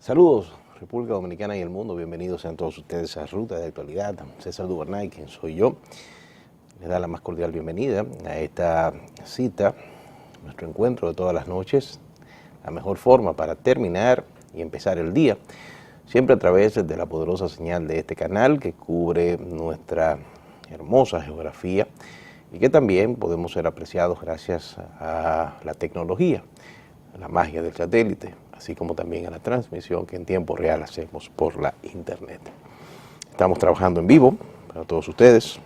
Saludos, República Dominicana y el mundo. Bienvenidos sean todos ustedes a Ruta de Actualidad. César Duvernay, quien soy yo, les da la más cordial bienvenida a esta cita, nuestro encuentro de todas las noches, la mejor forma para terminar y empezar el día, siempre a través de la poderosa señal de este canal que cubre nuestra hermosa geografía y que también podemos ser apreciados gracias a la tecnología, a la magia del satélite, así como también a la transmisión que en tiempo real hacemos por la internet. Estamos trabajando en vivo para todos ustedes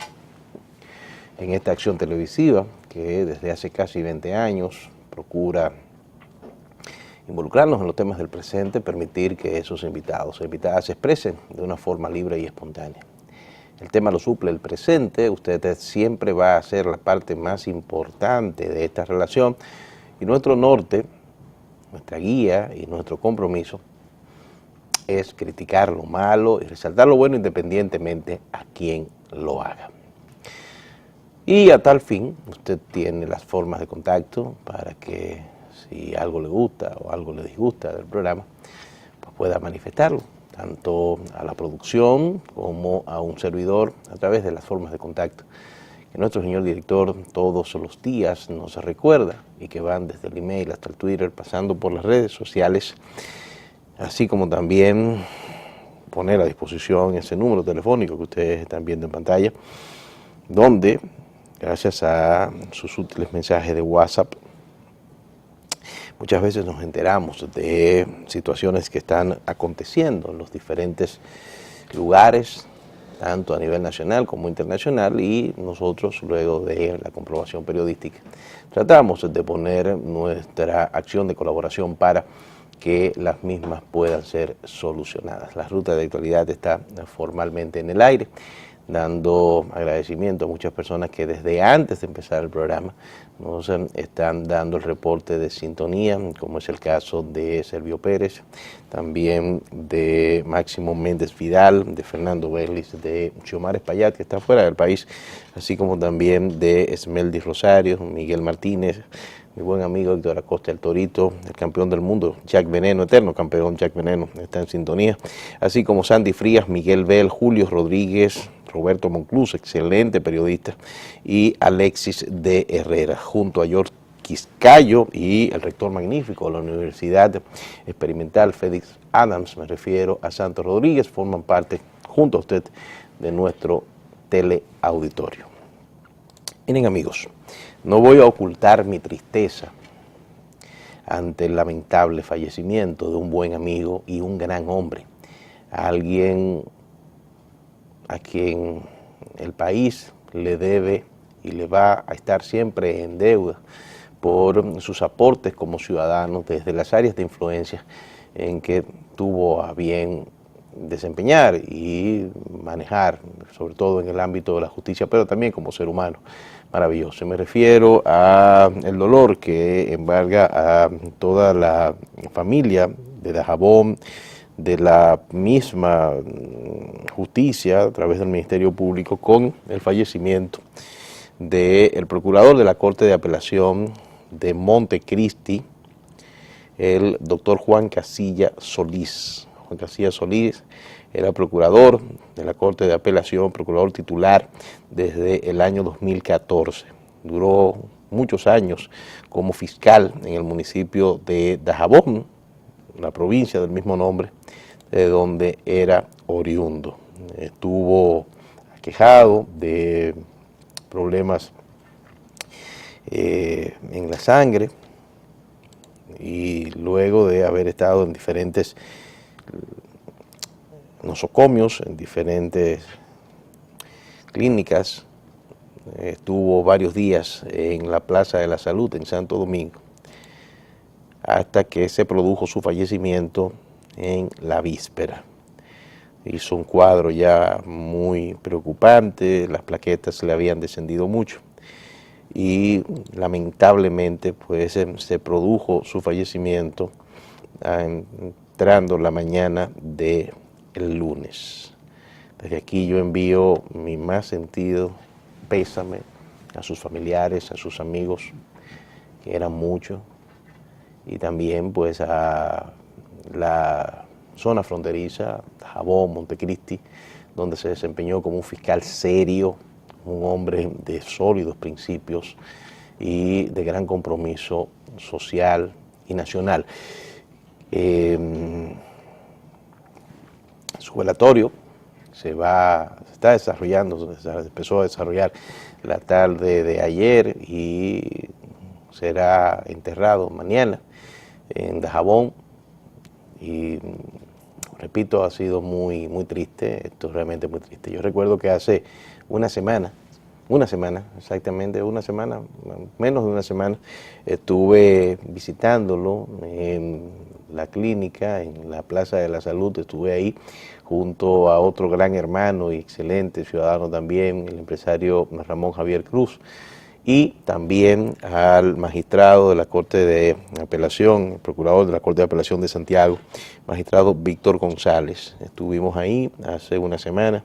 en esta acción televisiva que desde hace casi 20 años procura involucrarnos en los temas del presente, permitir que esos invitados e invitadas se expresen de una forma libre y espontánea. El tema lo suple el presente, usted siempre va a ser la parte más importante de esta relación y nuestro norte, nuestra guía y nuestro compromiso es criticar lo malo y resaltar lo bueno independientemente a quien lo haga. Y a tal fin, usted tiene las formas de contacto para que si algo le gusta o algo le disgusta del programa, pues pueda manifestarlo, tanto a la producción como a un servidor a través de las formas de contacto que nuestro señor director todos los días nos recuerda y que van desde el email hasta el Twitter, pasando por las redes sociales, así como también poner a disposición ese número telefónico que ustedes están viendo en pantalla, donde, gracias a sus útiles mensajes de WhatsApp, muchas veces nos enteramos de situaciones que están aconteciendo en los diferentes lugares, tanto a nivel nacional como internacional, y nosotros, luego de la comprobación periodística, tratamos de poner nuestra acción de colaboración para que las mismas puedan ser solucionadas. La Ruta de Actualidad está formalmente en el aire, dando agradecimiento a muchas personas que desde antes de empezar el programa nos están dando el reporte de sintonía, como es el caso de Servio Pérez, también de Máximo Méndez Vidal, de Fernando Berlis, de Xiomar Espaillat, que está fuera del país, así como también de Esmeldi Rosario, Miguel Martínez, mi buen amigo Héctor Acosta el Torito, el campeón del mundo, Jack Veneno, eterno campeón Jack Veneno, está en sintonía, así como Sandy Frías, Miguel Bell, Julio Rodríguez, Roberto Monclús, excelente periodista, y Alexis de Herrera, junto a George Quiscayo y el rector magnífico de la Universidad Experimental, Félix Adams, me refiero a Santos Rodríguez, forman parte, junto a usted, de nuestro teleauditorio. Miren, amigos, no voy a ocultar mi tristeza ante el lamentable fallecimiento de un buen amigo y un gran hombre, alguien a quien el país le debe y le va a estar siempre en deuda por sus aportes como ciudadano desde las áreas de influencia en que tuvo a bien desempeñar y manejar, sobre todo en el ámbito de la justicia, pero también como ser humano maravilloso. Me refiero al dolor que embarga a toda la familia de Dajabón, de la misma justicia a través del Ministerio Público, con el fallecimiento del procurador de la Corte de Apelación de Montecristi, el doctor Juan Casilla Solís. Juan Casilla Solís era procurador de la Corte de Apelación, procurador titular desde el año 2014. Duró muchos años como fiscal en el municipio de Dajabón, la provincia del mismo nombre, de donde era oriundo. Estuvo aquejado de problemas en la sangre y luego de haber estado en diferentes nosocomios, en diferentes clínicas, estuvo varios días en la Plaza de la Salud en Santo Domingo, hasta que se produjo su fallecimiento en la víspera. Hizo un cuadro ya muy preocupante, las plaquetas le habían descendido mucho y lamentablemente pues se produjo su fallecimiento entrando la mañana del lunes. Desde aquí yo envío mi más sentido pésame a sus familiares, a sus amigos, que eran muchos, y también pues a la zona fronteriza, Dajabón, Montecristi, donde se desempeñó como un fiscal serio, un hombre de sólidos principios y de gran compromiso social y nacional. Su velatorio se está desarrollando, se empezó a desarrollar la tarde de ayer y será enterrado mañana en Dajabón. Y repito, ha sido muy triste, esto es realmente muy triste. Yo recuerdo que hace una semana, exactamente una semana, menos de una semana, estuve visitándolo en la clínica, en la Plaza de la Salud, estuve ahí junto a otro gran hermano y excelente ciudadano también, el empresario Ramón Javier Cruz, y también al magistrado de la Corte de Apelación, el procurador de la Corte de Apelación de Santiago, magistrado Víctor González. Estuvimos ahí hace una semana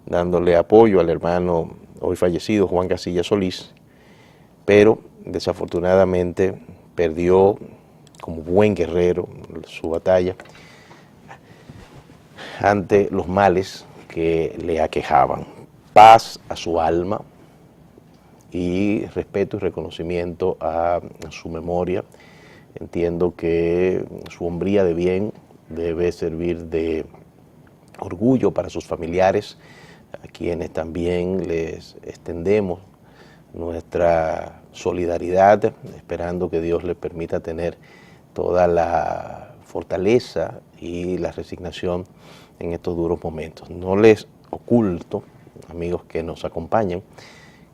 dándole apoyo al hermano hoy fallecido Juan Casilla Solís, pero desafortunadamente perdió como buen guerrero su batalla ante los males que le aquejaban. Paz a su alma y respeto y reconocimiento a su memoria. Entiendo que su hombría de bien debe servir de orgullo para sus familiares, a quienes también les extendemos nuestra solidaridad, esperando que Dios les permita tener toda la fortaleza y la resignación en estos duros momentos. No les oculto, amigos que nos acompañan,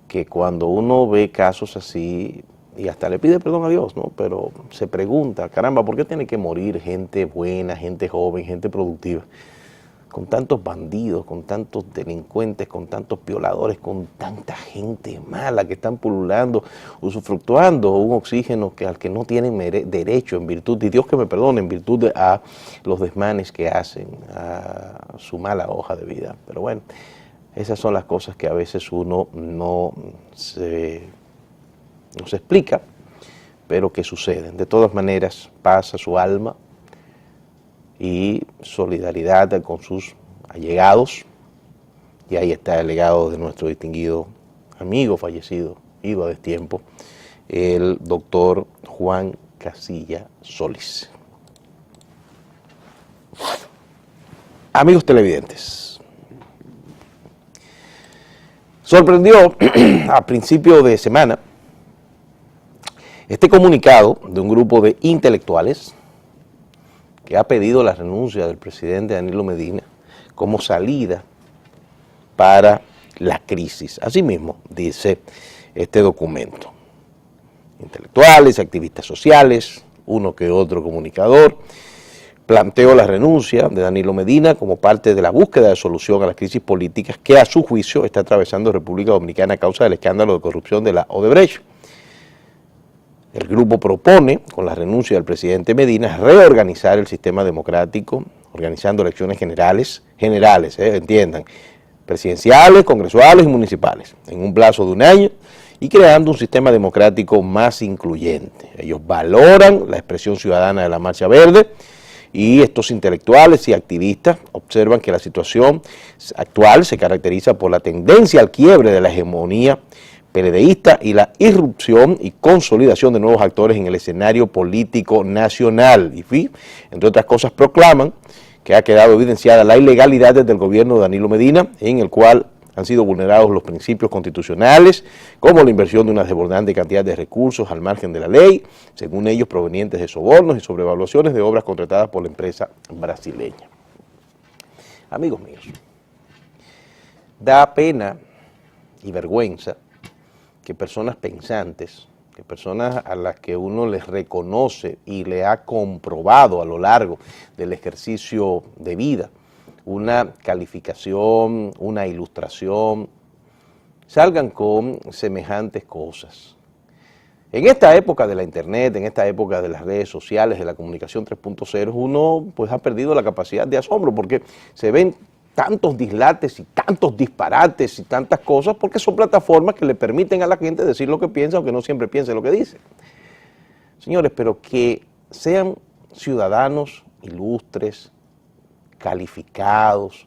que cuando uno ve casos así, y hasta le pide perdón a Dios, ¿no? Pero se pregunta, caramba, ¿por qué tiene que morir gente buena, gente joven, gente productiva? Con tantos bandidos, con tantos delincuentes, con tantos violadores, con tanta gente mala que están pululando, usufructuando un oxígeno al que no tienen derecho en virtud, y Dios que me perdone, en virtud a los desmanes que hacen, a su mala hoja de vida. Pero bueno, esas son las cosas que a veces uno no se explica, pero que suceden. De todas maneras, paz a su alma y solidaridad con sus allegados. Y ahí está el legado de nuestro distinguido amigo fallecido, ido a destiempo, el doctor Juan Casilla Solís. Amigos televidentes, sorprendió a principio de semana este comunicado de un grupo de intelectuales que ha pedido la renuncia del presidente Danilo Medina como salida para la crisis. Asimismo, dice este documento. Intelectuales, activistas sociales, uno que otro comunicador, planteó la renuncia de Danilo Medina como parte de la búsqueda de solución a las crisis políticas que a su juicio está atravesando República Dominicana a causa del escándalo de corrupción de la Odebrecht. El grupo propone, con la renuncia del presidente Medina, reorganizar el sistema democrático, organizando elecciones generales, entiendan, presidenciales, congresuales y municipales, en un plazo de un año, y creando un sistema democrático más incluyente. Ellos valoran la expresión ciudadana de la Marcha Verde, y estos intelectuales y activistas observan que la situación actual se caracteriza por la tendencia al quiebre de la hegemonía PLDista y la irrupción y consolidación de nuevos actores en el escenario político nacional. Y, entre otras cosas, proclaman que ha quedado evidenciada la ilegalidad del gobierno de Danilo Medina, en el cual han sido vulnerados los principios constitucionales, como la inversión de una desbordante cantidad de recursos al margen de la ley, según ellos provenientes de sobornos y sobrevaluaciones de obras contratadas por la empresa brasileña. Amigos míos, da pena y vergüenza que personas pensantes, que personas a las que uno les reconoce y le ha comprobado a lo largo del ejercicio de vida una calificación, una ilustración, salgan con semejantes cosas. En esta época de la internet, en esta época de las redes sociales, de la comunicación 3.0, uno pues ha perdido la capacidad de asombro porque se ven tantos dislates y tantos disparates y tantas cosas porque son plataformas que le permiten a la gente decir lo que piensa, aunque no siempre piense lo que dice. Señores, pero que sean ciudadanos ilustres, calificados,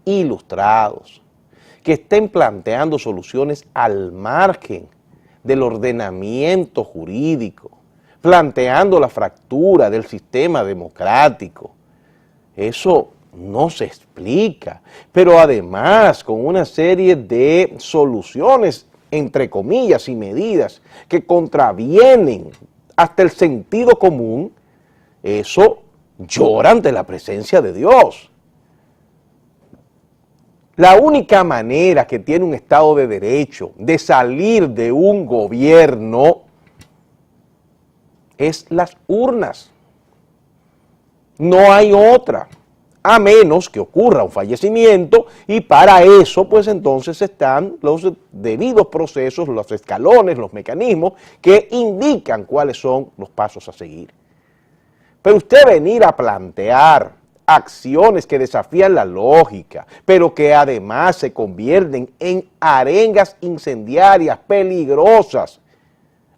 ilustrados, que estén planteando soluciones al margen del ordenamiento jurídico, planteando la fractura del sistema democrático. Eso no se explica, pero además con una serie de soluciones, entre comillas, y medidas que contravienen hasta el sentido común, eso llora ante la presencia de Dios. La única manera que tiene un Estado de Derecho de salir de un gobierno es las urnas. No hay otra, a menos que ocurra un fallecimiento, y para eso pues entonces están los debidos procesos, los escalones, los mecanismos que indican cuáles son los pasos a seguir. Pero usted venir a plantear acciones que desafían la lógica, pero que además se convierten en arengas incendiarias, peligrosas,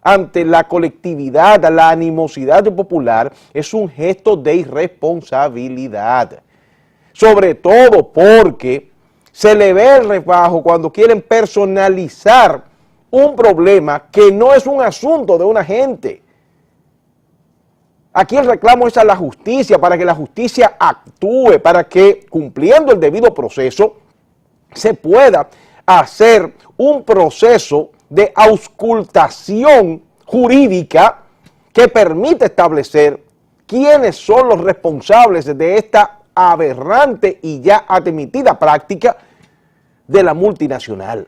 ante la colectividad, la animosidad popular, es un gesto de irresponsabilidad. Sobre todo porque se le ve el refajo cuando quieren personalizar un problema que no es un asunto de una gente. Aquí el reclamo es a la justicia, para que la justicia actúe, para que, cumpliendo el debido proceso, se pueda hacer un proceso de auscultación jurídica que permita establecer quiénes son los responsables de esta aberrante y ya admitida práctica de la multinacional.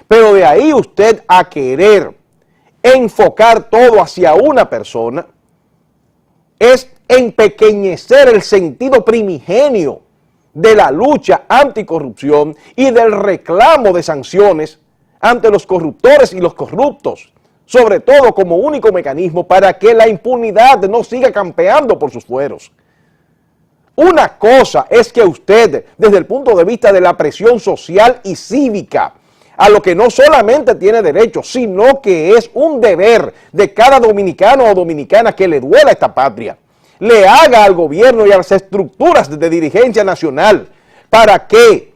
Pero de ahí usted a querer enfocar todo hacia una persona, es empequeñecer el sentido primigenio de la lucha anticorrupción y del reclamo de sanciones ante los corruptores y los corruptos, sobre todo como único mecanismo para que la impunidad no siga campeando por sus fueros. Una cosa es que usted, desde el punto de vista de la presión social y cívica, a lo que no solamente tiene derecho, sino que es un deber de cada dominicano o dominicana que le duela a esta patria, le haga al gobierno y a las estructuras de dirigencia nacional para que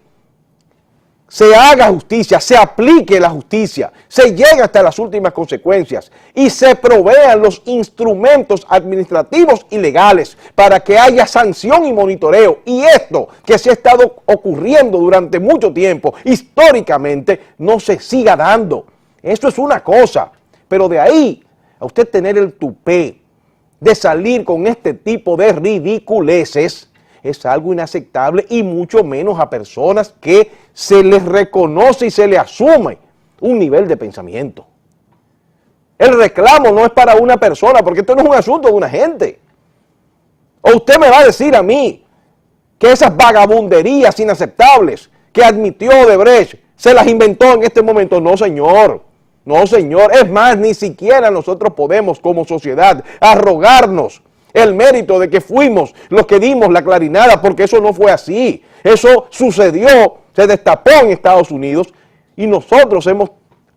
se haga justicia, se aplique la justicia, se llegue hasta las últimas consecuencias y se provean los instrumentos administrativos y legales para que haya sanción y monitoreo. Y esto que se ha estado ocurriendo durante mucho tiempo, históricamente, no se siga dando. Eso es una cosa, pero de ahí a usted tener el tupé de salir con este tipo de ridiculeces, es algo inaceptable, y mucho menos a personas que se les reconoce y se les asume un nivel de pensamiento. El reclamo no es para una persona, porque esto no es un asunto de una gente. O usted me va a decir a mí que esas vagabunderías inaceptables que admitió Odebrecht se las inventó en este momento. No, señor. No, señor. Es más, ni siquiera nosotros podemos como sociedad arrogarnos el mérito de que fuimos los que dimos la clarinada, porque eso no fue así. Eso sucedió, se destapó en Estados Unidos y nosotros hemos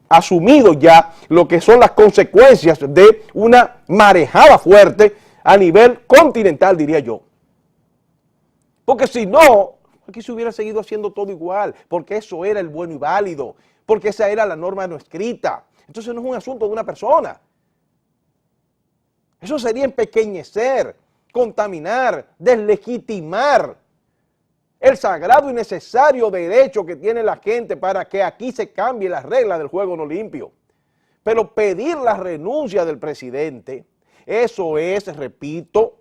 asumido ya lo que son las consecuencias de una marejada fuerte a nivel continental, diría yo. Porque si no, aquí se hubiera seguido haciendo todo igual, porque eso era el bueno y válido, porque esa era la norma no escrita. Entonces no es un asunto de una persona. Eso sería empequeñecer, contaminar, deslegitimar el sagrado y necesario derecho que tiene la gente para que aquí se cambie las reglas del juego no limpio. Pero pedir la renuncia del presidente, eso es, repito,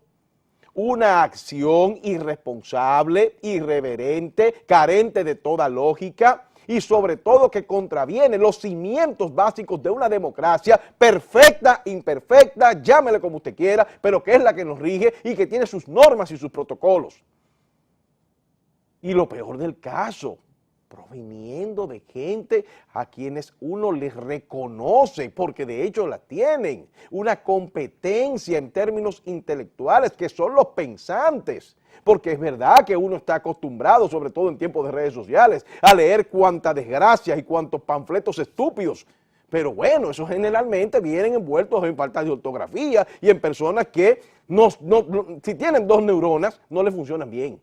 una acción irresponsable, irreverente, carente de toda lógica, y sobre todo que contraviene los cimientos básicos de una democracia perfecta, imperfecta, llámele como usted quiera, pero que es la que nos rige y que tiene sus normas y sus protocolos. Y lo peor del caso, proviniendo de gente a quienes uno les reconoce, porque de hecho la tienen, una competencia en términos intelectuales, que son los pensantes, porque es verdad que uno está acostumbrado, sobre todo en tiempos de redes sociales, a leer cuantas desgracias y cuantos panfletos estúpidos Pero bueno, eso generalmente vienen envueltos en falta de ortografía y en personas que si tienen dos neuronas no les funcionan bien.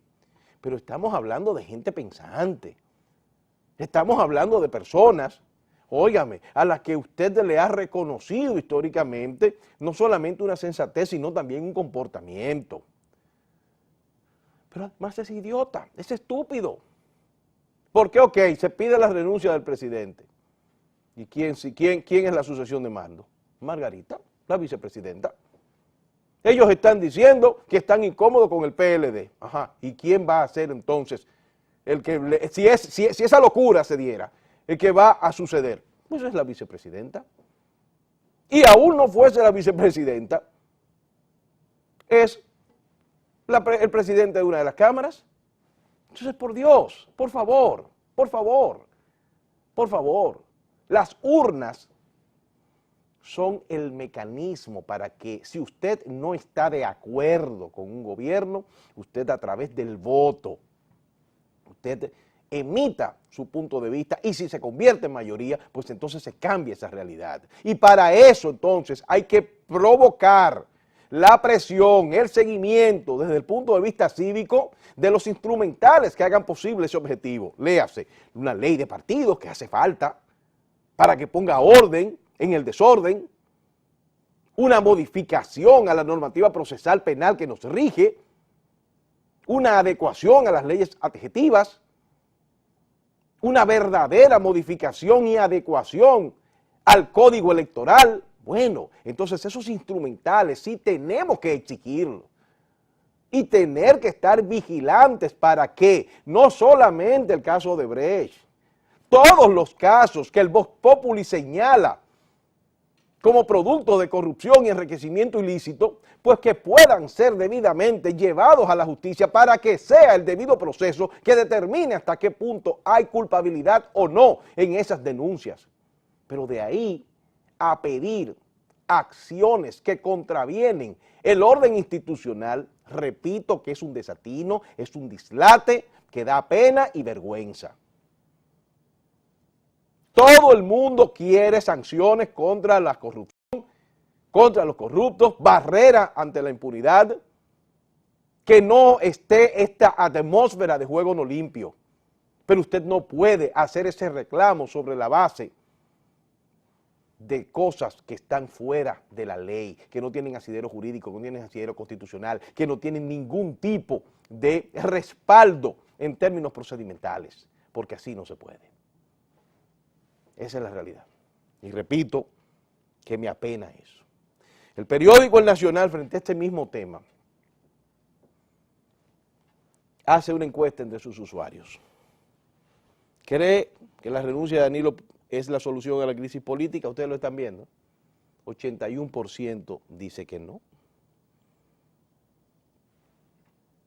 Pero estamos hablando de gente pensante. Estamos hablando de personas, óigame, a las que usted le ha reconocido históricamente no solamente una sensatez, sino también un comportamiento. Pero además es idiota, es estúpido. ¿Por qué? Ok, se pide la renuncia del presidente. ¿Y quién es la sucesión de mando? Margarita, la vicepresidenta. Ellos están diciendo que están incómodos con el PLD. Ajá, ¿y quién va a ser entonces el que, si esa locura se diera, el que va a suceder? Pues es la vicepresidenta. Y aún no fuese la vicepresidenta, es el presidente de una de las cámaras. Entonces, por Dios, por favor, por favor, por favor, las urnas son el mecanismo para que si usted no está de acuerdo con un gobierno, usted a través del voto, usted emita su punto de vista y si se convierte en mayoría, pues entonces se cambia esa realidad. Y para eso entonces hay que provocar la presión, el seguimiento desde el punto de vista cívico de los instrumentales que hagan posible ese objetivo. Léase, una ley de partidos que hace falta para que ponga orden en el desorden, una modificación a la normativa procesal penal que nos rige, una adecuación a las leyes adjetivas, una verdadera modificación y adecuación al código electoral. Bueno, entonces esos instrumentales sí tenemos que exigirlos y tener que estar vigilantes para que no solamente el caso de Brecht, todos los casos que el Vox Populi señala como producto de corrupción y enriquecimiento ilícito, pues que puedan ser debidamente llevados a la justicia para que sea el debido proceso que determine hasta qué punto hay culpabilidad o no en esas denuncias. Pero de ahí a pedir acciones que contravienen el orden institucional, repito que es un desatino, es un dislate que da pena y vergüenza. Todo el mundo quiere sanciones contra la corrupción, contra los corruptos, barrera ante la impunidad, que no esté esta atmósfera de juego no limpio. Pero usted no puede hacer ese reclamo sobre la base de cosas que están fuera de la ley, que no tienen asidero jurídico, que no tienen asidero constitucional, que no tienen ningún tipo de respaldo en términos procedimentales, porque así no se puede. Esa es la realidad. Y repito que me apena eso. El periódico El Nacional, frente a este mismo tema, hace una encuesta entre sus usuarios. ¿Cree que la renuncia de Danilo es la solución a la crisis política? Ustedes lo están viendo. 81% dice que no.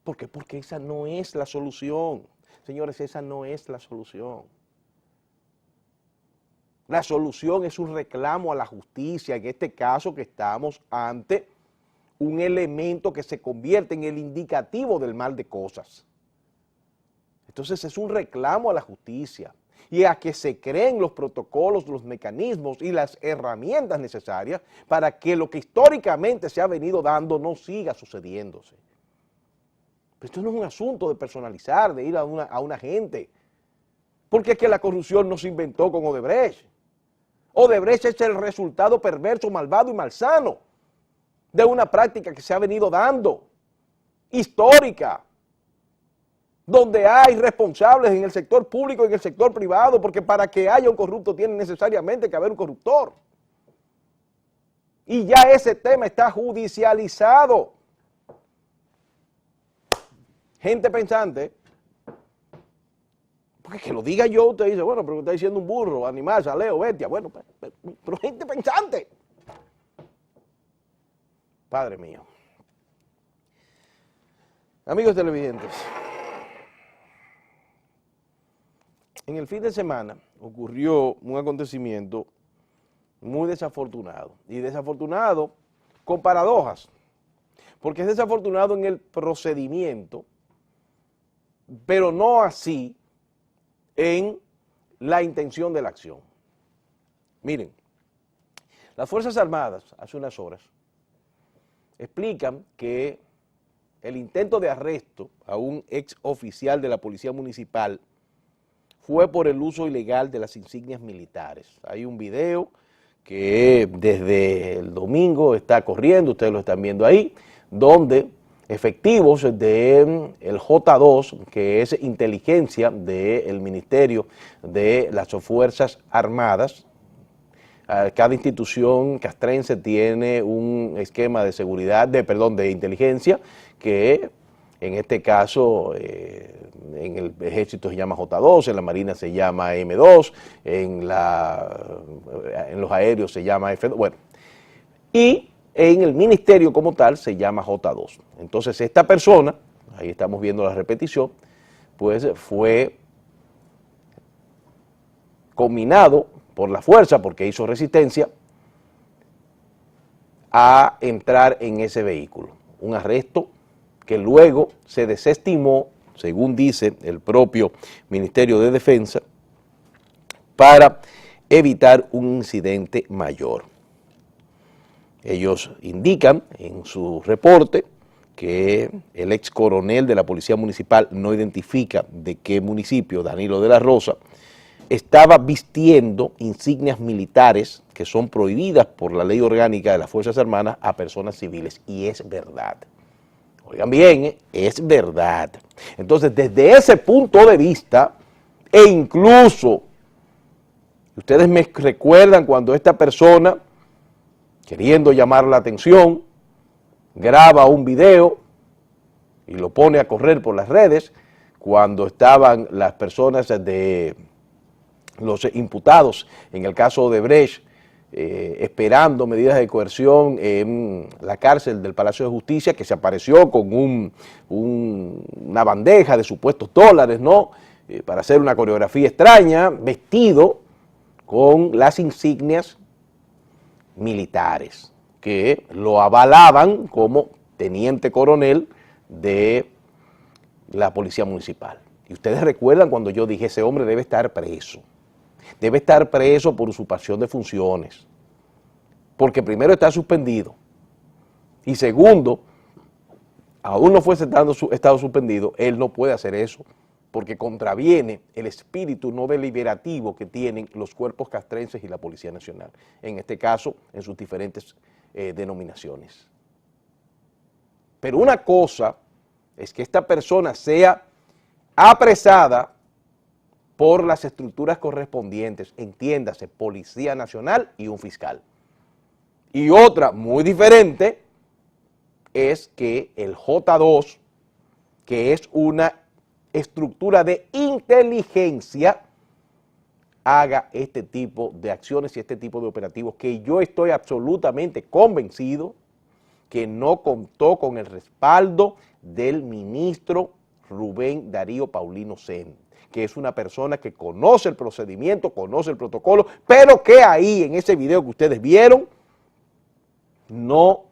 ¿Por qué? Porque esa no es la solución. Señores, esa no es la solución. La solución es un reclamo a la justicia, en este caso que estamos ante un elemento que se convierte en el indicativo del mal de cosas. Entonces es un reclamo a la justicia y a que se creen los protocolos, los mecanismos y las herramientas necesarias para que lo que históricamente se ha venido dando no siga sucediéndose. Pero esto no es un asunto de personalizar, de ir a una gente, porque es que la corrupción no se inventó con Odebrecht. Odebrecht es el resultado perverso, malvado y malsano de una práctica que se ha venido dando, histórica, donde hay responsables en el sector público y en el sector privado, porque para que haya un corrupto tiene necesariamente que haber un corruptor. Y ya ese tema está judicializado. Gente pensante, porque que lo diga yo, usted dice, bueno, pero está diciendo un burro, animal, saleo, bestia, bueno, pero gente pensante. Padre mío. Amigos televidentes, en el fin de semana ocurrió un acontecimiento muy desafortunado, y desafortunado con paradojas, porque es desafortunado en el procedimiento, pero no así en la intención de la acción. Miren, Las Fuerzas Armadas, hace unas horas, explican que el intento de arresto a un ex oficial de la Policía Municipal fue por el uso ilegal de las insignias militares. Hay un video que desde el domingo está corriendo, ustedes lo están viendo ahí, donde efectivos del J2, que es inteligencia del Ministerio de las Fuerzas Armadas, cada institución castrense tiene un esquema de seguridad, de inteligencia, que en este caso en el Ejército se llama J2, en la Marina se llama M2, en los aéreos se llama F2, bueno, y en el ministerio como tal se llama J2. Entonces esta persona, ahí estamos viendo la repetición, pues fue combinado por la fuerza, porque hizo resistencia, a entrar en ese vehículo. Un arresto que luego se desestimó, según dice el propio Ministerio de Defensa, para evitar un incidente mayor. Ellos indican en su reporte que el ex coronel de la Policía Municipal, no identifica de qué municipio, Danilo de la Rosa, estaba vistiendo insignias militares que son prohibidas por la ley orgánica de las Fuerzas Armadas a personas civiles, y es verdad. Oigan bien, es verdad. Entonces, desde ese punto de vista, e incluso, ustedes me recuerdan cuando esta persona, queriendo llamar la atención, graba un video y lo pone a correr por las redes, cuando estaban las personas de los imputados en el caso de Brecht, esperando medidas de coerción en la cárcel del Palacio de Justicia, que se apareció con una bandeja de supuestos dólares, ¿no? Para hacer una coreografía extraña, vestido con las insignias militares, que lo avalaban como teniente coronel de la Policía Municipal. Y ustedes recuerdan cuando yo dije, ese hombre debe estar preso. Debe estar preso por usurpación de funciones, porque primero está suspendido y segundo, aún no fuese estado suspendido, él no puede hacer eso, porque contraviene el espíritu no deliberativo que tienen los cuerpos castrenses y la Policía Nacional, en este caso en sus diferentes denominaciones. Pero una cosa es que esta persona sea apresada por las estructuras correspondientes, entiéndase, Policía Nacional y un fiscal. Y otra muy diferente es que el J2, que es una estructura de inteligencia, haga este tipo de acciones y este tipo de operativos que yo estoy absolutamente convencido que no contó con el respaldo del ministro Rubén Darío Paulino Sen, que es una persona que conoce el procedimiento, conoce el protocolo, pero que ahí en ese video que ustedes vieron no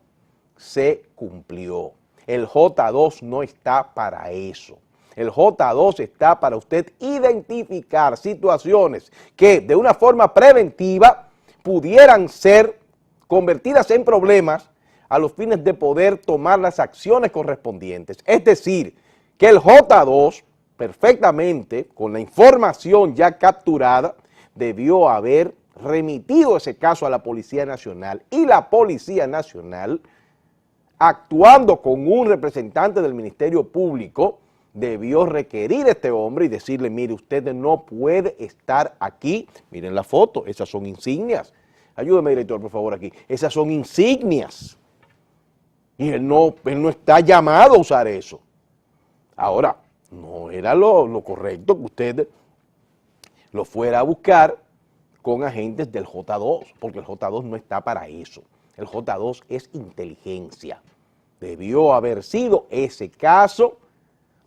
se cumplió. El J2 no está para eso. El J2 está para usted identificar situaciones que de una forma preventiva pudieran ser convertidas en problemas a los fines de poder tomar las acciones correspondientes. Es decir, que el J2 perfectamente, con la información ya capturada, debió haber remitido ese caso a la Policía Nacional, y la Policía Nacional, actuando con un representante del Ministerio Público, debió requerir a este hombre y decirle, mire, usted no puede estar aquí. Miren la foto, esas son insignias. Ayúdeme, director, por favor, aquí. Esas son insignias. Y él no está llamado a usar eso. Ahora, no era lo correcto que usted lo fuera a buscar con agentes del J2, porque el J2 no está para eso. El J2 es inteligencia. Debió haber sido ese caso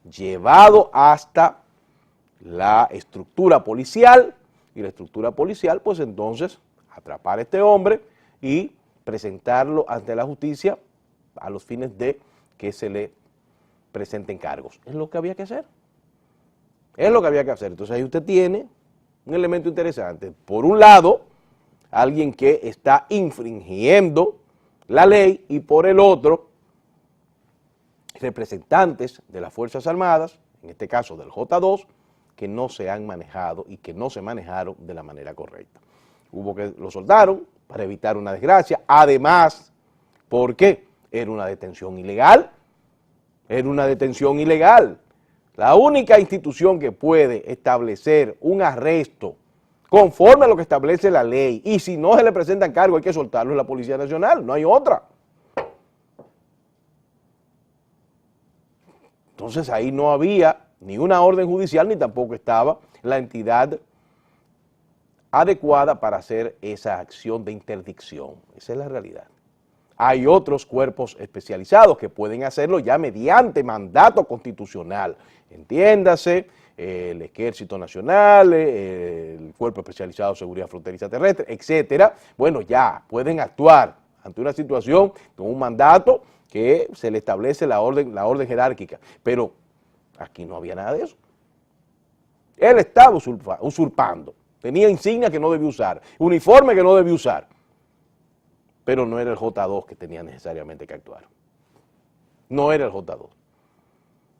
llevado hasta la estructura policial, y la estructura policial, pues entonces, atrapar a este hombre y presentarlo ante la justicia a los fines de que se le presenten cargos. Es lo que había que hacer. Es lo que había que hacer. Entonces ahí usted tiene un elemento interesante. Por un lado, alguien que está infringiendo la ley, y por el otro, representantes de las Fuerzas Armadas, en este caso del J2, que no se han manejado y que no se manejaron de la manera correcta. Lo soltaron para evitar una desgracia, además, porque era una detención ilegal, La única institución que puede establecer un arresto conforme a lo que establece la ley, y si no se le presentan cargos hay que soltarlo, es la Policía Nacional, no hay otra. Entonces ahí no había ni una orden judicial, ni tampoco estaba la entidad adecuada para hacer esa acción de interdicción. Esa es la realidad. Hay otros cuerpos especializados que pueden hacerlo ya mediante mandato constitucional. Entiéndase, el Ejército Nacional, el Cuerpo Especializado de Seguridad Fronteriza Terrestre, etcétera. Bueno, ya pueden actuar ante una situación con un mandato que se le establece la orden jerárquica. Pero aquí no había nada de eso. Él estaba usurpando. Tenía insignia que no debía usar, uniforme que no debía usar. Pero no era el J2 que tenía necesariamente que actuar. No era el J2.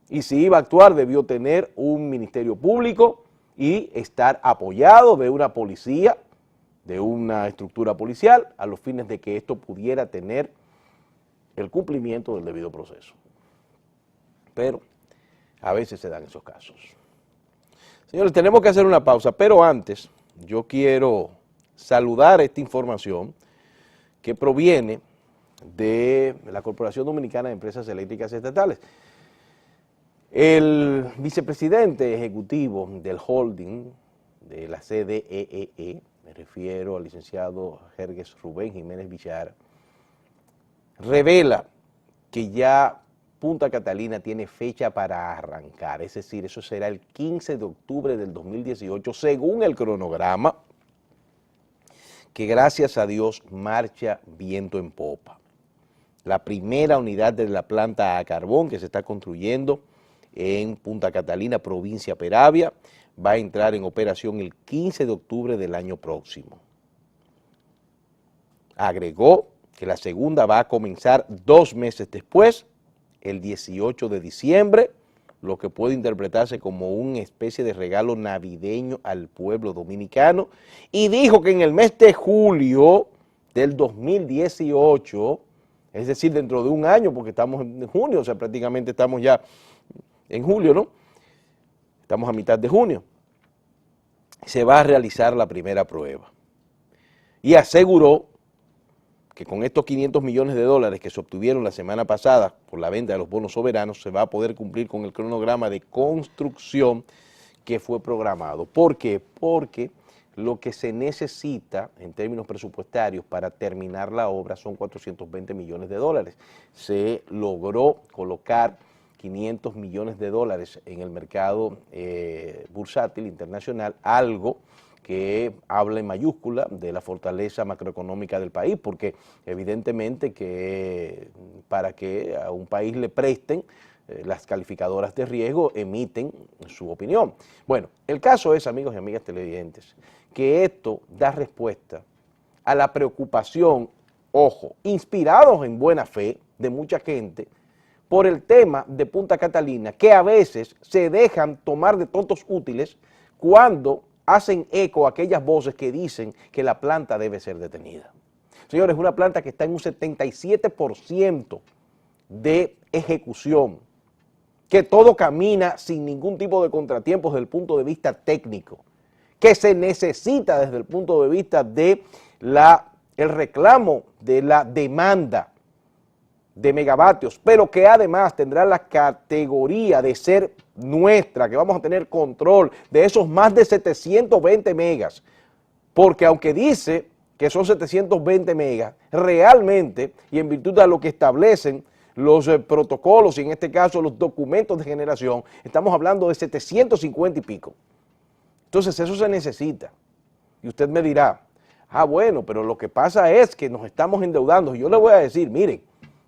Y si iba a actuar, debió tener un ministerio público y estar apoyado de una policía, de una estructura policial, a los fines de que esto pudiera tener el cumplimiento del debido proceso. Pero a veces se dan esos casos. Señores, tenemos que hacer una pausa, pero antes yo quiero saludar esta información que proviene de la Corporación Dominicana de Empresas Eléctricas Estatales. El vicepresidente ejecutivo del holding de la CDEE, me refiero al licenciado Jerjes Rubén Jiménez Villar, revela que ya Punta Catalina tiene fecha para arrancar, es decir, eso será el 15 de octubre del 2018, según el cronograma, que gracias a Dios marcha viento en popa. La primera unidad de la planta a carbón que se está construyendo en Punta Catalina, provincia Peravia, va a entrar en operación el 15 de octubre del año próximo. Agregó que la segunda va a comenzar 2 meses después, el 18 de diciembre, lo que puede interpretarse como una especie de regalo navideño al pueblo dominicano, y dijo que en el mes de julio del 2018, es decir, dentro de un año, porque estamos en junio, o sea, prácticamente estamos ya en julio, ¿no? Estamos a mitad de junio, se va a realizar la primera prueba. Y aseguró que con estos 500 millones de dólares que se obtuvieron la semana pasada por la venta de los bonos soberanos, se va a poder cumplir con el cronograma de construcción que fue programado. ¿Por qué? Porque lo que se necesita en términos presupuestarios para terminar la obra son 420 millones de dólares. Se logró colocar 500 millones de dólares en el mercado bursátil internacional, algo que habla en mayúscula de la fortaleza macroeconómica del país, porque evidentemente que para que a un país le presten, las calificadoras de riesgo emiten su opinión. Bueno, el caso es, amigos y amigas televidentes, que esto da respuesta a la preocupación, ojo, inspirados en buena fe de mucha gente, por el tema de Punta Catalina, que a veces se dejan tomar de tontos útiles cuando hacen eco a aquellas voces que dicen que la planta debe ser detenida. Señores, una planta que está en un 77% de ejecución, que todo camina sin ningún tipo de contratiempos desde el punto de vista técnico, que se necesita desde el punto de vista de el reclamo de la demanda de megavatios, pero que además tendrá la categoría de ser nuestra, que vamos a tener control de esos más de 720 megas, porque aunque dice que son 720 megas, realmente, y en virtud de lo que establecen los protocolos y en este caso los documentos de generación, estamos hablando de 750 y pico. Entonces eso se necesita. Y usted me dirá, bueno, pero lo que pasa es que nos estamos endeudando. Y yo le voy a decir, miren,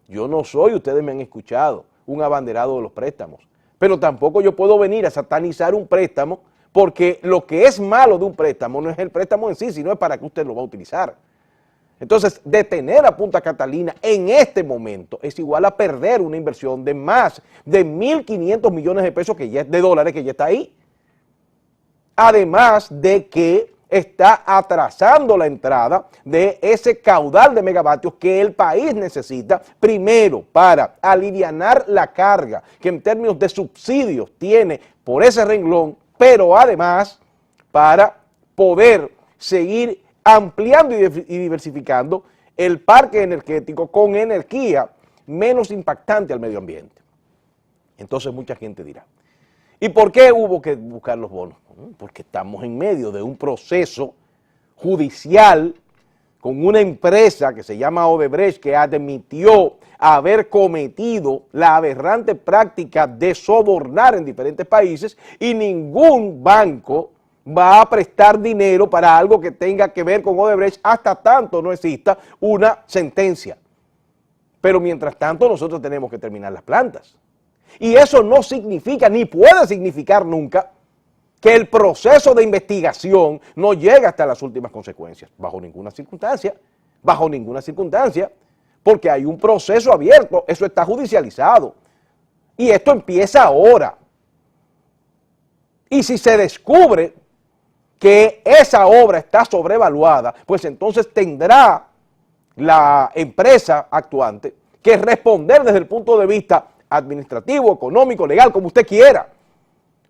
yo no soy, ustedes me han escuchado, un abanderado de los préstamos, pero tampoco yo puedo venir a satanizar un préstamo porque lo que es malo de un préstamo no es el préstamo en sí, sino es para qué usted lo va a utilizar. Entonces, detener a Punta Catalina en este momento es igual a perder una inversión de más de 1.500 millones de pesos de dólares que ya está ahí. Además de que está atrasando la entrada de ese caudal de megavatios que el país necesita, primero para alivianar la carga que en términos de subsidios tiene por ese renglón, pero además para poder seguir ampliando y diversificando el parque energético con energía menos impactante al medio ambiente. Entonces mucha gente dirá, ¿y por qué hubo que buscar los bonos? Porque estamos en medio de un proceso judicial con una empresa que se llama Odebrecht que admitió haber cometido la aberrante práctica de sobornar en diferentes países y ningún banco va a prestar dinero para algo que tenga que ver con Odebrecht hasta tanto no exista una sentencia. Pero mientras tanto nosotros tenemos que terminar las plantas. Y eso no significa, ni puede significar nunca, que el proceso de investigación no llega hasta las últimas consecuencias, bajo ninguna circunstancia, porque hay un proceso abierto, eso está judicializado. Y esto empieza ahora. Y si se descubre que esa obra está sobrevaluada, pues entonces tendrá la empresa actuante que responder desde el punto de vista administrativo, económico, legal, como usted quiera.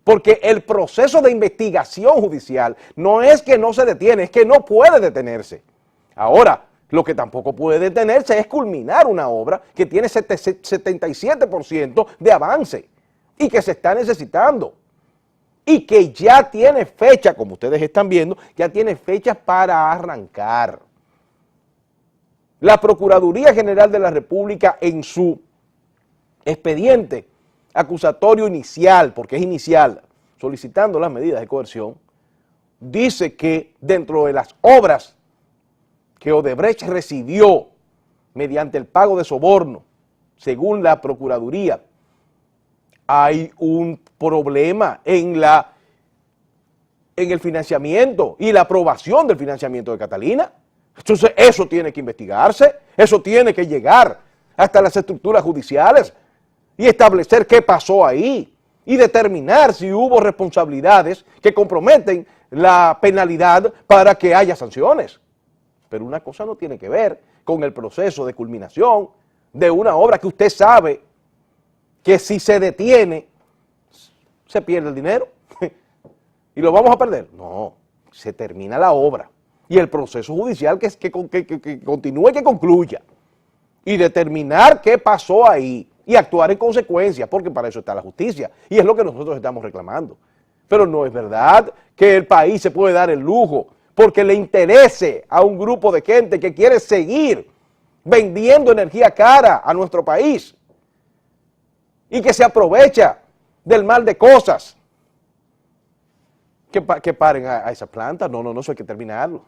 Porque el proceso de investigación judicial no es que no se detiene, es que no puede detenerse. Ahora, lo que tampoco puede detenerse es culminar una obra que tiene 77% de avance y que se está necesitando. Y que ya tiene fecha, como ustedes están viendo, ya tiene fecha para arrancar. La Procuraduría General de la República en su expediente acusatorio inicial, porque es inicial, solicitando las medidas de coerción, dice que dentro de las obras que Odebrecht recibió mediante el pago de soborno, según la Procuraduría, hay un problema en el financiamiento y la aprobación del financiamiento de Catalina. Entonces eso tiene que investigarse, eso tiene que llegar hasta las estructuras judiciales y establecer qué pasó ahí y determinar si hubo responsabilidades que comprometen la penalidad para que haya sanciones. Pero una cosa no tiene que ver con el proceso de culminación de una obra que usted sabe que si se detiene, se pierde el dinero y lo vamos a perder. No, se termina la obra y el proceso judicial que continúe y que concluya y determinar qué pasó ahí y actuar en consecuencia, porque para eso está la justicia y es lo que nosotros estamos reclamando. Pero no es verdad que el país se puede dar el lujo porque le interese a un grupo de gente que quiere seguir vendiendo energía cara a nuestro país y que se aprovecha del mal de cosas, que paren a esa planta. No, eso hay que terminarlo.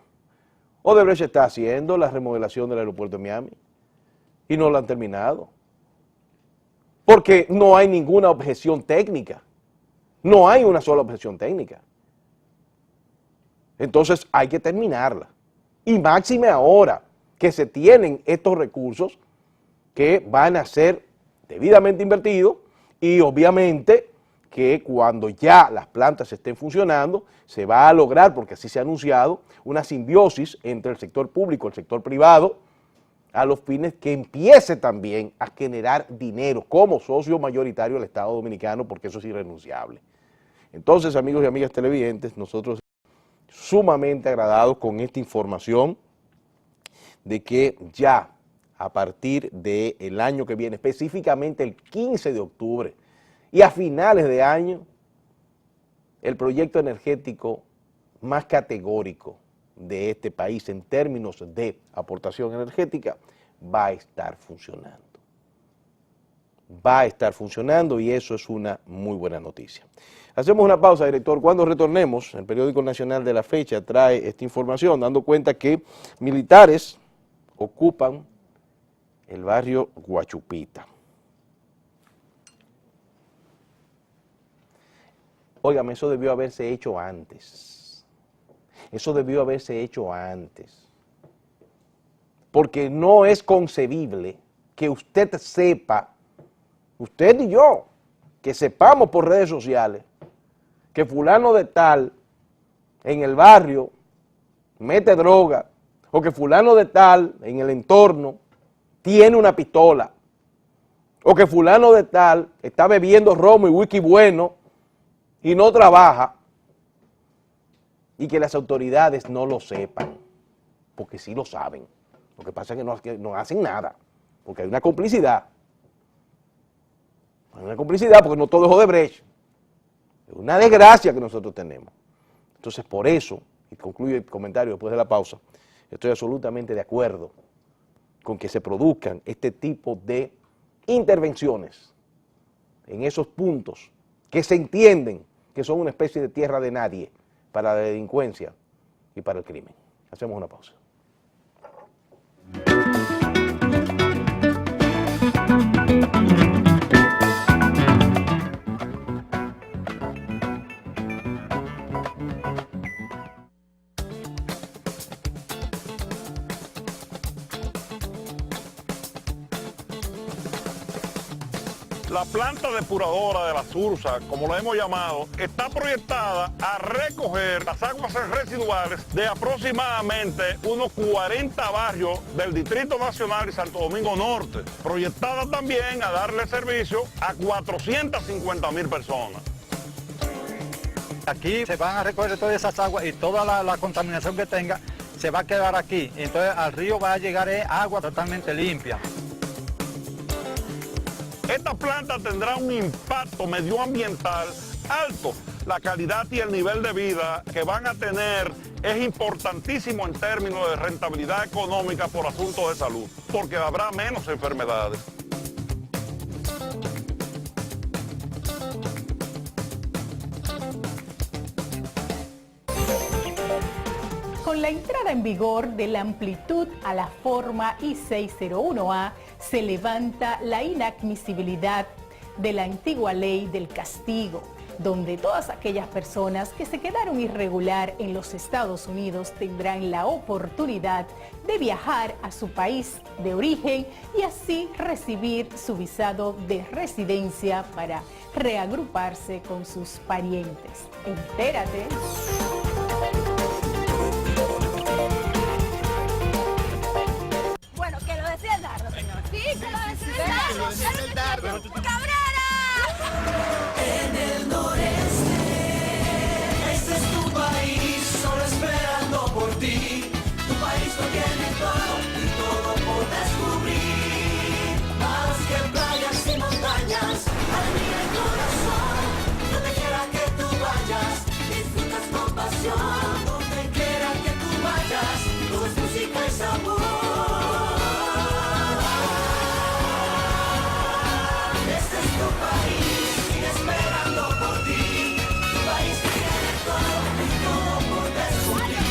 Odebrecht está haciendo la remodelación del aeropuerto de Miami y no lo han terminado, porque no hay ninguna objeción técnica, no hay una sola objeción técnica. Entonces hay que terminarla, y máxime ahora que se tienen estos recursos que van a ser debidamente invertidos y obviamente que cuando ya las plantas estén funcionando se va a lograr, porque así se ha anunciado, una simbiosis entre el sector público y el sector privado a los fines que empiece también a generar dinero como socio mayoritario del Estado Dominicano, porque eso es irrenunciable. Entonces, amigos y amigas televidentes, nosotros sumamente agradados con esta información de que ya a partir del año que viene, específicamente el 15 de octubre y a finales de año, el proyecto energético más categórico de este país en términos de aportación energética va a estar funcionando. Va a estar funcionando y eso es una muy buena noticia. Hacemos una pausa, director. Cuando retornemos, el periódico nacional de la fecha trae esta información, dando cuenta que militares ocupan el barrio Guachupita. Óigame, eso debió haberse hecho antes. Eso debió haberse hecho antes. Porque no es concebible que usted sepa, usted y yo, que sepamos por redes sociales, que fulano de tal en el barrio mete droga, o que fulano de tal en el entorno tiene una pistola, o que fulano de tal está bebiendo romo y whisky bueno y no trabaja, y que las autoridades no lo sepan, porque sí lo saben. Lo que pasa es que no hacen nada, porque hay una complicidad. Hay una complicidad porque no todo es Odebrecht. Es una desgracia que nosotros tenemos. Entonces, por eso, y concluyo el comentario después de la pausa, estoy absolutamente de acuerdo con que se produzcan este tipo de intervenciones en esos puntos que se entienden que son una especie de tierra de nadie para la delincuencia y para el crimen. Hacemos una pausa. La planta depuradora de la Sursa, como la hemos llamado, está proyectada a recoger las aguas residuales de aproximadamente unos 40 barrios del Distrito Nacional y Santo Domingo Norte. Proyectada también a darle servicio a 450.000 personas. Aquí se van a recoger todas esas aguas y toda la contaminación que tenga se va a quedar aquí. Entonces al río va a llegar agua totalmente limpia. Esta planta tendrá un impacto medioambiental alto. La calidad y el nivel de vida que van a tener es importantísimo en términos de rentabilidad económica por asuntos de salud, porque habrá menos enfermedades. Con la entrada en vigor de la amplitud a la forma I-601A, se levanta la inadmisibilidad de la antigua ley del castigo, donde todas aquellas personas que se quedaron irregular en los Estados Unidos tendrán la oportunidad de viajar a su país de origen y así recibir su visado de residencia para reagruparse con sus parientes. Entérate. Bueno, que lo decía el dardo, señor. Sí, que lo decía el dardo. ¡Cabrera! En el noreste, este es tu país, solo esperando por ti. Tu país lo tiene todo y todo por descubrir. Más que playas y montañas, alegría y corazón. Donde quiera que tú vayas, disfrutas con pasión. Donde quiera que tú vayas, todo es música y sabor. Este es tu país, sigue esperando por ti. Tu país tiene todo y todo por descubrir.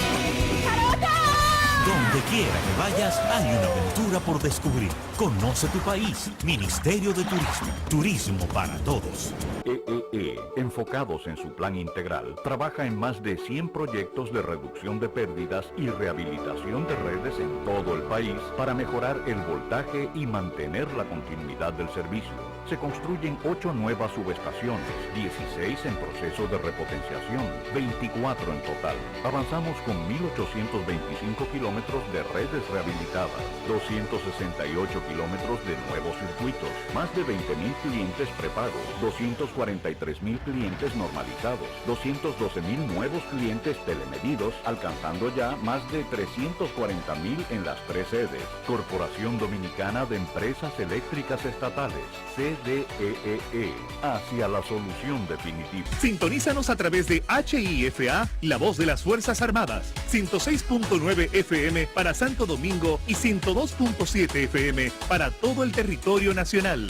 Donde quiera que vayas, hay una aventura por descubrir. Conoce tu país. Ministerio de Turismo. Turismo para todos. EEE, enfocados en su plan integral, trabaja en más de 100 proyectos de reducción de pérdidas y rehabilitación de redes en todo el país para mejorar el voltaje y mantener la continuidad del servicio. Se construyen 8 nuevas subestaciones, 16 en proceso de repotenciación, 24 en total. Avanzamos con 1.825 kilómetros de redes rehabilitadas, 268 kilómetros de nuevos circuitos, más de 20.000 clientes prepagos, 243.000 clientes normalizados, 212.000 nuevos clientes telemedidos, alcanzando ya más de 340.000 en las 3 sedes. Corporación Dominicana de Empresas Eléctricas Estatales, CDEE, hacia la solución definitiva. Sintonízanos a través de HIFA, La Voz de las Fuerzas Armadas, 106.9 FM para Santo Domingo y 102.7 FM para todo el territorio nacional.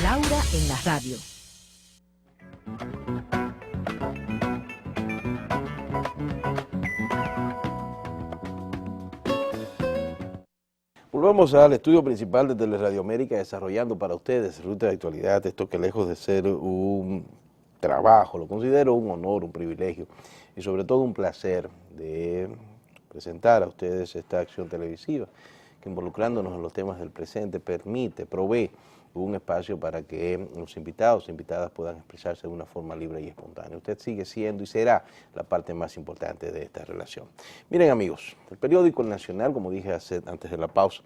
Laura en la radio. Volvemos al estudio principal de Teleradio América, desarrollando para ustedes Ruta de Actualidad, esto que lejos de ser un trabajo, lo considero un honor, un privilegio y sobre todo un placer de presentar a ustedes esta acción televisiva que, involucrándonos en los temas del presente, provee un espacio para que los invitados e invitadas puedan expresarse de una forma libre y espontánea. Usted sigue siendo y será la parte más importante de esta relación. Miren, amigos, el periódico El Nacional, como dije antes de la pausa,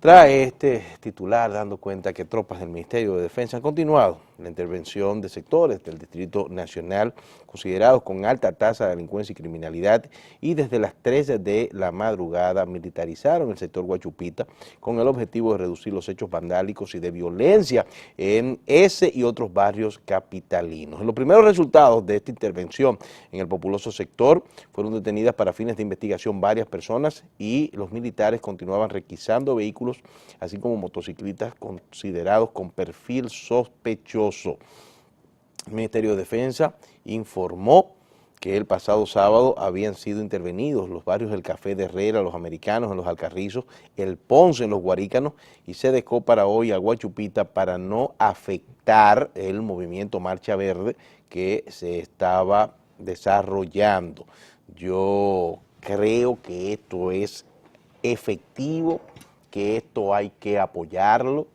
trae este titular dando cuenta que tropas del Ministerio de Defensa han continuado la intervención de sectores del Distrito Nacional considerados con alta tasa de delincuencia y criminalidad, y desde las 3 de la madrugada militarizaron el sector Guachupita con el objetivo de reducir los hechos vandálicos y de violencia en ese y otros barrios capitalinos. En los primeros resultados de esta intervención en el populoso sector fueron detenidas para fines de investigación varias personas y los militares continuaban requisando vehículos así como motociclistas considerados con perfil sospechoso. El Ministerio de Defensa informó que el pasado sábado habían sido intervenidos los barrios del Café de Herrera, Los Americanos en Los Alcarrizos, El Ponce en Los Guarícanos, y se dejó para hoy a Guachupita para no afectar el movimiento Marcha Verde que se estaba desarrollando. Yo creo que esto es efectivo, que esto hay que apoyarlo,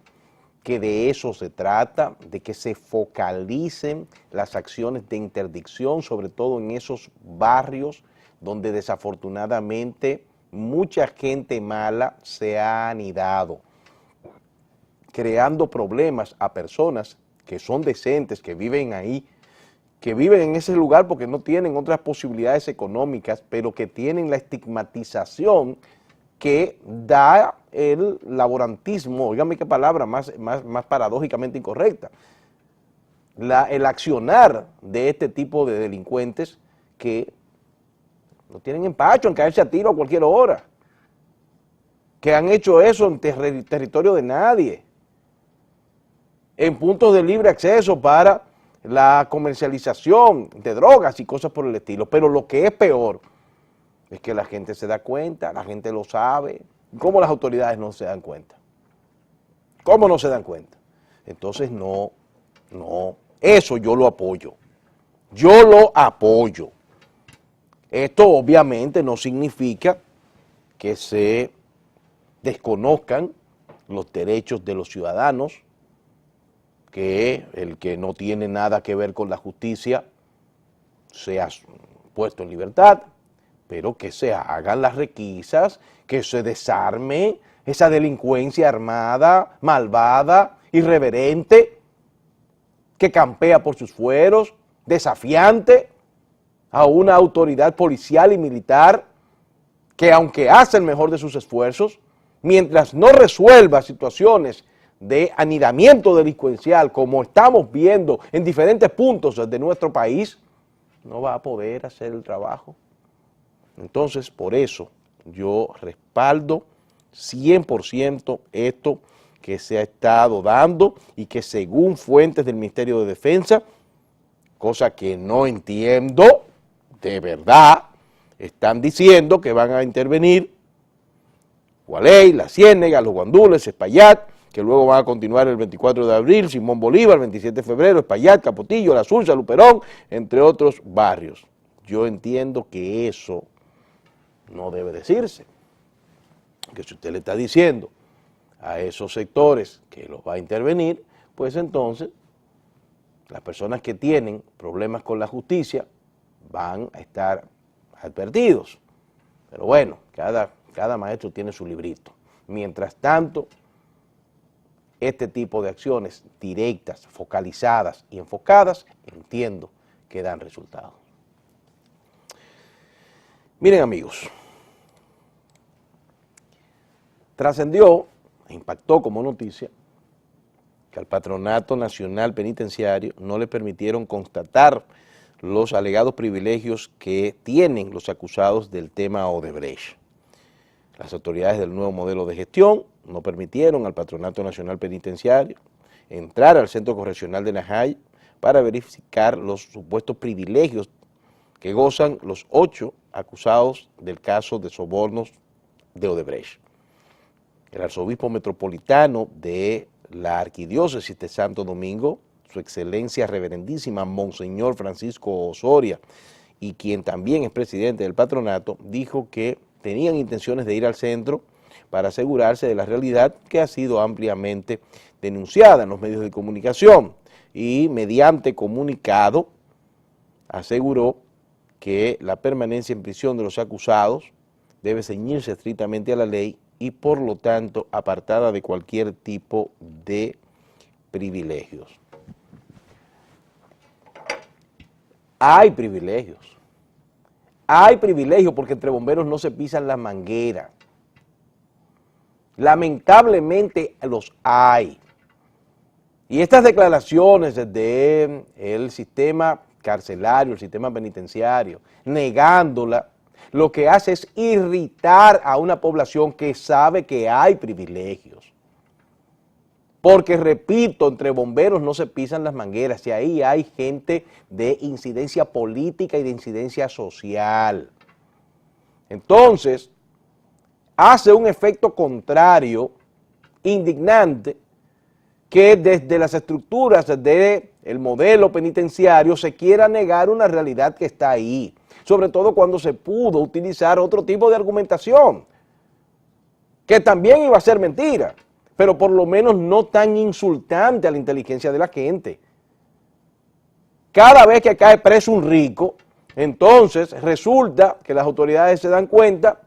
que de eso se trata, de que se focalicen las acciones de interdicción, sobre todo en esos barrios donde desafortunadamente mucha gente mala se ha anidado, creando problemas a personas que son decentes, que viven ahí, que viven en ese lugar porque no tienen otras posibilidades económicas, pero que tienen la estigmatización que da el laborantismo, óigame qué palabra más paradójicamente incorrecta, el accionar de este tipo de delincuentes que no tienen empacho en caerse a tiro a cualquier hora, que han hecho eso en territorio de nadie, en puntos de libre acceso para la comercialización de drogas y cosas por el estilo. Pero lo que es peor es que la gente se da cuenta, la gente lo sabe. ¿Cómo las autoridades no se dan cuenta? ¿Cómo no se dan cuenta? Entonces no, eso yo lo apoyo. Yo lo apoyo. Esto obviamente no significa que se desconozcan los derechos de los ciudadanos, que el que no tiene nada que ver con la justicia sea puesto en libertad, pero que se hagan las requisas, que se desarme esa delincuencia armada, malvada, irreverente, que campea por sus fueros, desafiante a una autoridad policial y militar, que aunque hace el mejor de sus esfuerzos, mientras no resuelva situaciones de anidamiento delincuencial, como estamos viendo en diferentes puntos de nuestro país, no va a poder hacer el trabajo. Entonces, por eso yo respaldo 100% esto que se ha estado dando y que según fuentes del Ministerio de Defensa, cosa que no entiendo, de verdad, están diciendo que van a intervenir Gualey, La Ciénega, Los Guandules, Espaillat, que luego van a continuar el 24 de abril, Simón Bolívar, el 27 de febrero, Espaillat, Capotillo, La Sursa, Luperón, entre otros barrios. Yo entiendo que eso no debe decirse, que si usted le está diciendo a esos sectores que los va a intervenir, pues entonces las personas que tienen problemas con la justicia van a estar advertidos. Pero bueno, cada maestro tiene su librito. Mientras tanto, este tipo de acciones directas, focalizadas y enfocadas, entiendo que dan resultados. Miren, amigos, trascendió e impactó como noticia que al Patronato Nacional Penitenciario no le permitieron constatar los alegados privilegios que tienen los acusados del tema Odebrecht. Las autoridades del nuevo modelo de gestión no permitieron al Patronato Nacional Penitenciario entrar al Centro Correccional de Najay para verificar los supuestos privilegios que gozan los 8 acusados del caso de sobornos de Odebrecht. el arzobispo metropolitano de la Arquidiócesis de Santo Domingo, su excelencia reverendísima Monseñor Francisco Osoria, y quien también es presidente del patronato, dijo que tenían intenciones de ir al centro para asegurarse de la realidad que ha sido ampliamente denunciada en los medios de comunicación, y mediante comunicado aseguró que la permanencia en prisión de los acusados debe ceñirse estrictamente a la ley y por lo tanto apartada de cualquier tipo de privilegios. Hay privilegios porque entre bomberos no se pisan las mangueras. Lamentablemente los hay. Y estas declaraciones del sistema carcelario, el sistema penitenciario, negándola, lo que hace es irritar a una población que sabe que hay privilegios. Porque, repito, entre bomberos no se pisan las mangueras y ahí hay gente de incidencia política y de incidencia social. Entonces, hace un efecto contrario, indignante, que desde las estructuras del modelo penitenciario se quiera negar una realidad que está ahí, sobre todo cuando se pudo utilizar otro tipo de argumentación, que también iba a ser mentira, pero por lo menos no tan insultante a la inteligencia de la gente. Cada vez que cae preso un rico, entonces resulta que las autoridades se dan cuenta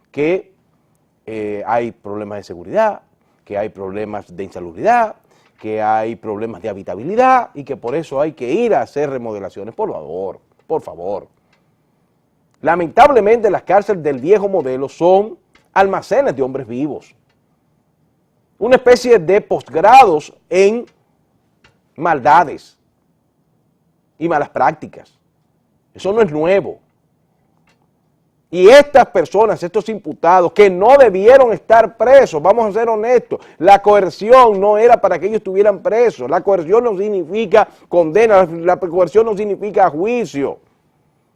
que hay problemas de seguridad, que hay problemas de insalubridad, que hay problemas de habitabilidad y que por eso hay que ir a hacer remodelaciones. Por favor. Lamentablemente las cárceles del viejo modelo son almacenes de hombres vivos. Una especie de posgrados en maldades y malas prácticas. Eso no es nuevo. Y estas personas, estos imputados que no debieron estar presos, vamos a ser honestos, la coerción no era para que ellos estuvieran presos, la coerción no significa condena, la coerción no significa juicio.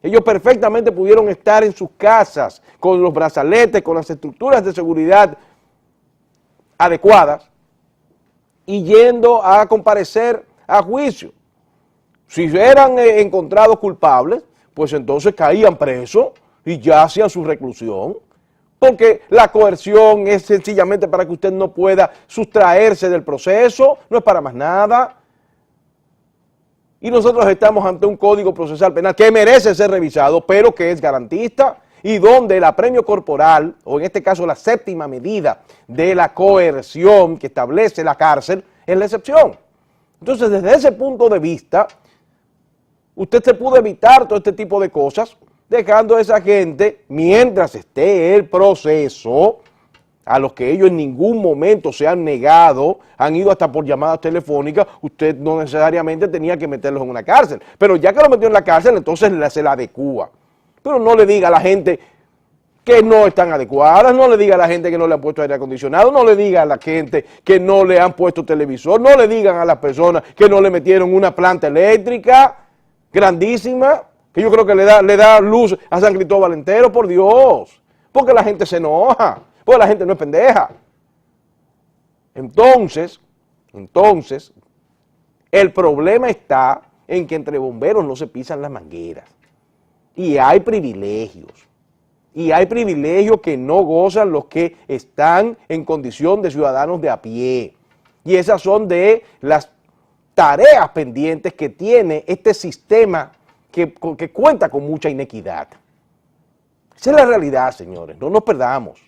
Ellos perfectamente pudieron estar en sus casas con los brazaletes, con las estructuras de seguridad adecuadas y yendo a comparecer a juicio. Si eran encontrados culpables, pues entonces caían presos y ya hacían su reclusión, porque la coerción es sencillamente para que usted no pueda sustraerse del proceso, no es para más nada. Y nosotros estamos ante un código procesal penal que merece ser revisado, pero que es garantista y donde el apremio corporal, o en este caso la séptima medida de la coerción que establece la cárcel, es la excepción. Entonces, desde ese punto de vista, usted se pudo evitar todo este tipo de cosas, dejando a esa gente, mientras esté el proceso, a los que ellos en ningún momento se han negado, han ido hasta por llamadas telefónicas, usted no necesariamente tenía que meterlos en una cárcel, pero ya que lo metió en la cárcel, entonces se la adecúa. Pero no le diga a la gente que no están adecuadas, no le diga a la gente que no le han puesto aire acondicionado, no le diga a la gente que no le han puesto televisor, no le digan a las personas que no le metieron una planta eléctrica grandísima, que yo creo que le da luz a San Cristóbal entero, por Dios, porque la gente se enoja, porque la gente no es pendeja. Entonces, el problema está en que entre bomberos no se pisan las mangueras, y hay privilegios que no gozan los que están en condición de ciudadanos de a pie, y esas son de las tareas pendientes que tiene este sistema que cuenta con mucha inequidad. Esa es la realidad, señores, no nos perdamos.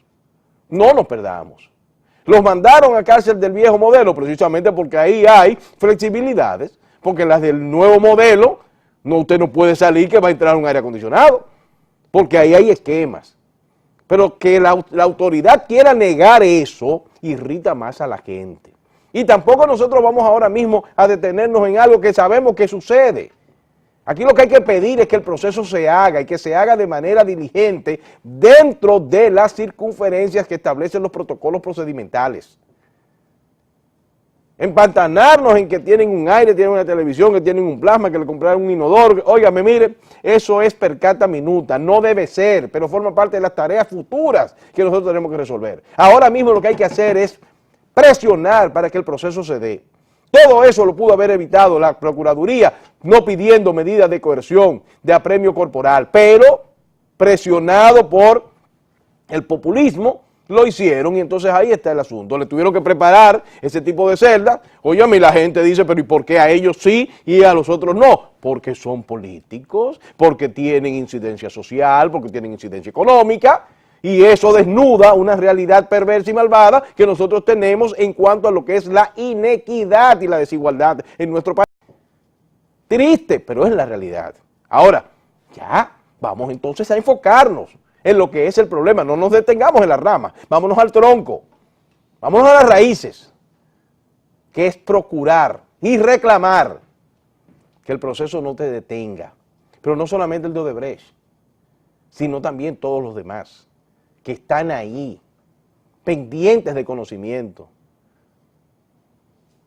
Los mandaron a cárcel del viejo modelo precisamente porque ahí hay flexibilidades, porque en las del nuevo modelo usted no puede salir que va a entrar un aire acondicionado, porque ahí hay esquemas. Pero que la autoridad quiera negar eso irrita más a la gente. Y tampoco nosotros vamos ahora mismo a detenernos en algo que sabemos que sucede. Aquí lo que hay que pedir es que el proceso se haga y que se haga de manera diligente dentro de las circunferencias que establecen los protocolos procedimentales. Empantanarnos en que tienen un aire, tienen una televisión, que tienen un plasma, que le compraron un inodoro. Óigame, mire, eso es per cata minuta, no debe ser, pero forma parte de las tareas futuras que nosotros tenemos que resolver. Ahora mismo lo que hay que hacer es presionar para que el proceso se dé. Todo eso lo pudo haber evitado la Procuraduría, no pidiendo medidas de coerción, de apremio corporal, pero presionado por el populismo, lo hicieron y entonces ahí está el asunto. Le tuvieron que preparar ese tipo de celdas. Óyeme, y la gente dice, pero ¿y por qué a ellos sí y a los otros no? Porque son políticos, porque tienen incidencia social, porque tienen incidencia económica, y eso desnuda una realidad perversa y malvada que nosotros tenemos en cuanto a lo que es la inequidad y la desigualdad en nuestro país. Triste, pero es la realidad. Ahora, ya, vamos entonces a enfocarnos en lo que es el problema, no nos detengamos en las ramas, vámonos al tronco, vámonos a las raíces, que es procurar y reclamar que el proceso no te detenga, pero no solamente el de Odebrecht, sino también todos los demás, que están ahí, pendientes de conocimiento,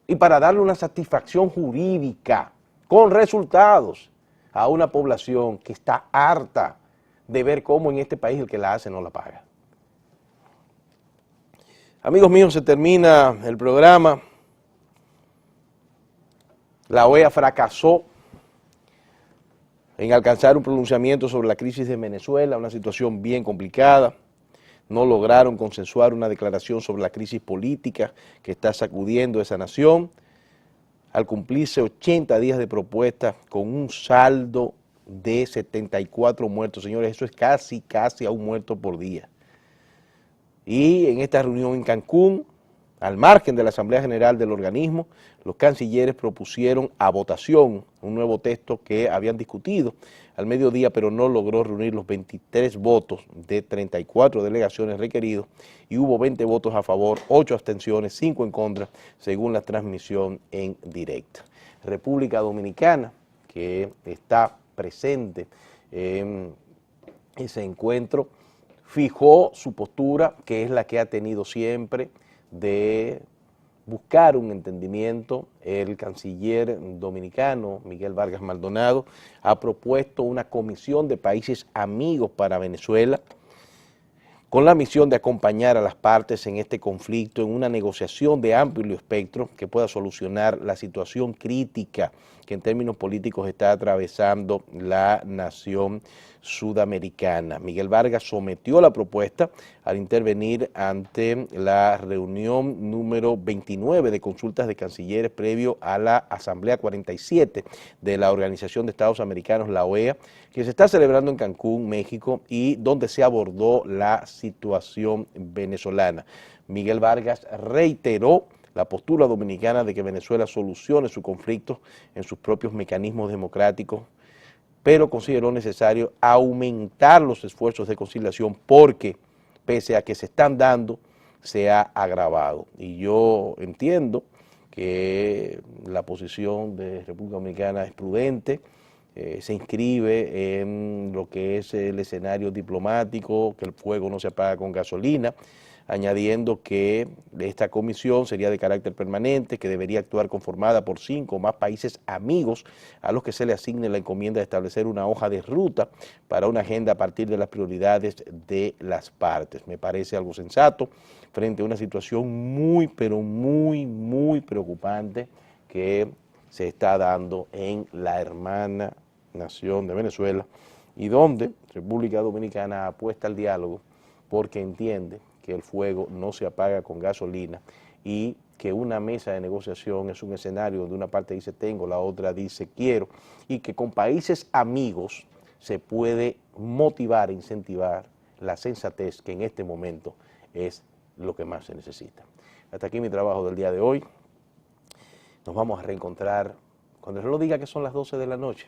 y para darle una satisfacción jurídica, con resultados, a una población que está harta de ver cómo en este país el que la hace no la paga. Amigos míos, se termina el programa. La OEA fracasó en alcanzar un pronunciamiento sobre la crisis de Venezuela, una situación bien complicada. No lograron consensuar una declaración sobre la crisis política que está sacudiendo esa nación. Al cumplirse 80 días de propuesta con un saldo de 74 muertos, señores, eso es casi a un muerto por día. Y en esta reunión en Cancún, al margen de la Asamblea General del organismo, los cancilleres propusieron a votación un nuevo texto que habían discutido al mediodía, pero no logró reunir los 23 votos de 34 delegaciones requeridos y hubo 20 votos a favor, 8 abstenciones, 5 en contra, según la transmisión en directa. República Dominicana, que está presente en ese encuentro, fijó su postura, que es la que ha tenido siempre, de buscar un entendimiento. El canciller dominicano, Miguel Vargas Maldonado, ha propuesto una comisión de países amigos para Venezuela, con la misión de acompañar a las partes en este conflicto en una negociación de amplio espectro que pueda solucionar la situación crítica que en términos políticos está atravesando la nación sudamericana. Miguel Vargas sometió la propuesta al intervenir ante la reunión número 29 de consultas de cancilleres previo a la Asamblea 47 de la Organización de Estados Americanos, la OEA, que se está celebrando en Cancún, México, y donde se abordó la situación venezolana. Miguel Vargas reiteró la postura dominicana de que Venezuela solucione su conflicto en sus propios mecanismos democráticos, pero consideró necesario aumentar los esfuerzos de conciliación porque, pese a que se están dando, se ha agravado. Y yo entiendo que la posición de República Dominicana es prudente, se inscribe en lo que es el escenario diplomático, que el fuego no se apaga con gasolina, añadiendo que esta comisión sería de carácter permanente, que debería actuar conformada por 5 o más países amigos a los que se le asigne la encomienda de establecer una hoja de ruta para una agenda a partir de las prioridades de las partes. Me parece algo sensato frente a una situación muy, pero muy preocupante que se está dando en la hermana nación de Venezuela y donde República Dominicana apuesta al diálogo porque entiende que el fuego no se apaga con gasolina y que una mesa de negociación es un escenario donde una parte dice tengo, la otra dice quiero, y que con países amigos se puede motivar e incentivar la sensatez que en este momento es lo que más se necesita. Hasta aquí mi trabajo del día de hoy. Nos vamos a reencontrar cuando el reloj diga que son las 12 de la noche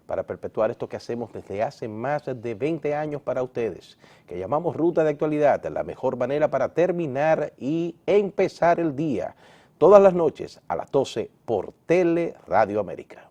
para perpetuar esto que hacemos desde hace más de 20 años para ustedes, que llamamos Ruta de Actualidad, la mejor manera para terminar y empezar el día, todas las noches a las 12 por Tele Radio América.